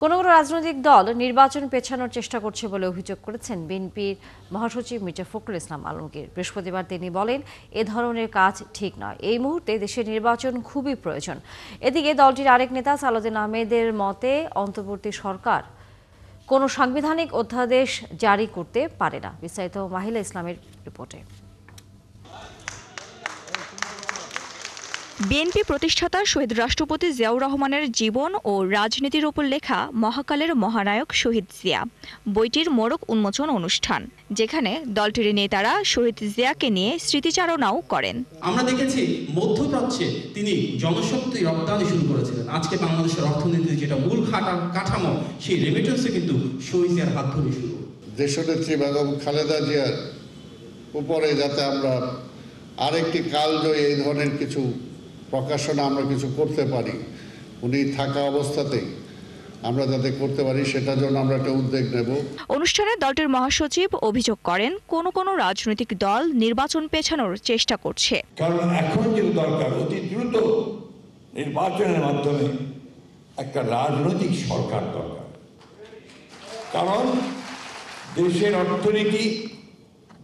কোনো রাজনৈতিক দল নির্বাচন পেছানোর চেষ্টা করছে বলে অভিযোগ করেছেন বিএনপির মহাসচিব মির্জা ফখরুল ইসলাম আলমগীর। বৃহস্পতিবার তিনি বলেন, এ ধরনের কাজ ঠিক নয়। এই মুহূর্তে দেশের নির্বাচন খুবই প্রয়োজন। এদিকে দলটির আরেক নেতা সালাউদ্দিন আহমেদের মতে, অন্তর্বর্তী সরকার কোনো সাংবিধানিক অধ্যাদেশ জারি করতে পারে না। বিস্তারিত মাহিলা ইসলামের রিপোর্টে। বিএনপি প্রতিষ্ঠাতা শহীদ রাষ্ট্রপতি জিয়াউর রহমানের জীবন ও রাজনীতির উপর লেখা মহাকালের মহানায়ক শহীদ জিয়া বইটির মোড়ক উন্মোচন অনুষ্ঠান, যেখানে দলটির নেতারা শহীদ জিয়াকে নিয়ে স্মৃতিচারণাও করেন। আমরা দেখেছি মধ্যপ্রাচ্যে তিনি জনশক্তি রপ্তানি শুরু করেছিলেন। আজকে বাংলাদেশের অর্থনীতির যেটা মূল কাঠামো, সেই রেমিটেন্সে কিন্তু শহীদ জিয়ার হাত ধরে শুরু। দেশনেত্রী বেগম খালেদা জিয়ার উপরে যাতে আমরা আরেকটি কালজয়ী এই ধরনের কিছু প্রকাশনা আমরা কিছু করতে পারি, উনি থাকা অবস্থাতেই আমরা যাতে করতে পারি, সেটার জন্য আমরা একটা উদ্যোগ নেব। অনুষ্ঠানে দলটির মহাসচিব অভিযোগ করেন, কোন রাজনৈতিক দল নির্বাচন পেছানোর চেষ্টা করছে। কারণ এখন যে দরকার অতি দ্রুত নির্বাচনের মাধ্যমে একটা রাজনৈতিক সরকার দরকার। কারণ দেশের অর্থনীতি,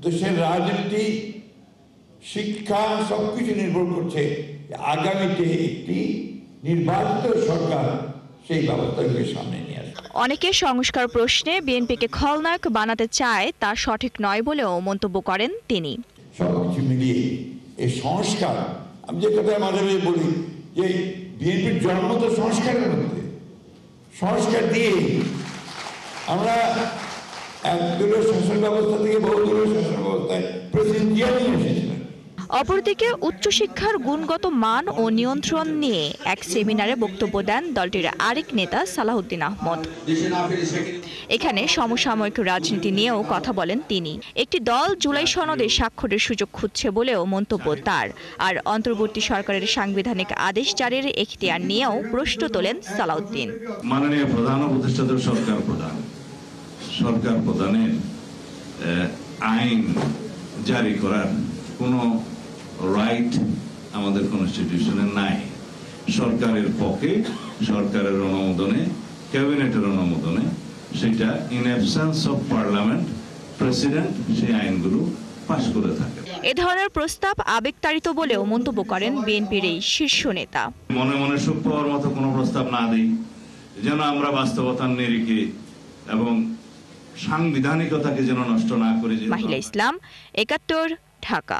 দেশের রাজনীতি, শিক্ষা সবকিছু নির্ভর করছে আগামীতে একটি নির্বাচিত সরকার সেই ব্যবস্থাগুলি সামনে নিয়ে আসবে। অনেকে সংস্কার প্রশ্নে বিএনপিকে খলনায়ক বানাতে চায়, তা সঠিক নয় বলেও মন্তব্য করেন তিনি। সবকিছু মিলিয়ে এই সংস্কার, আমি যে কথা মাঝে মাঝে বলি যে বিএনপির জন্ম তো সংস্কারের মধ্যে। সংস্কার দিয়ে আমরা একদলীয় শাসন ব্যবস্থা থেকে বহুদলীয় শাসন ব্যবস্থায় প্রেসিডেন্ট জিয়া নিয়ে এসেছিলেন। অপরদিকে উচ্চশিক্ষার গুণগত মান ও নিয়ন্ত্রণ নিয়ে এক সেমিনারে বক্তব্য দেন দলটির আরেক নেতা সালাউদ্দিন আহমদ। এখানে সমসাময়িক রাজনীতি নিয়েও কথা বলেন তিনি। একটি দল জুলাই সনদে স্বাক্ষরের সুযোগ খুঁজছে বলেও মন্তব্য তার। আর অন্তর্বর্তী সরকারের সাংবিধানিক আদেশ জারির এখতিয়ার নিয়েও প্রশ্ন তোলেন সালাউদ্দিন। মাননীয় প্রধান উপদেষ্টা সরকার প্রধানের আইন জারি করার কোনো রাইট আমাদের কনস্টিটিউশনে নাই। সরকারের পক্ষে, সরকারের অনুমোদনে, ক্যাবিনেটের অনুমোদনে, সেটা in absence of parliament president সেই আইনগুলো পাশ করে থাকে। এ ধরনের প্রস্তাব আবেগতাড়িত বলেও মন্তব্য করেন বিএনপির এই শীর্ষ নেতা। মনে মনে সুখ পাওয়ার মতো কোনো প্রস্তাব না দেই, যেন আমরা বাস্তবতার নিরিখে এবং সাংবিধানিকতাকে যেন নষ্ট না করে। মাহিলা ইসলাম, ৭১, ঢাকা।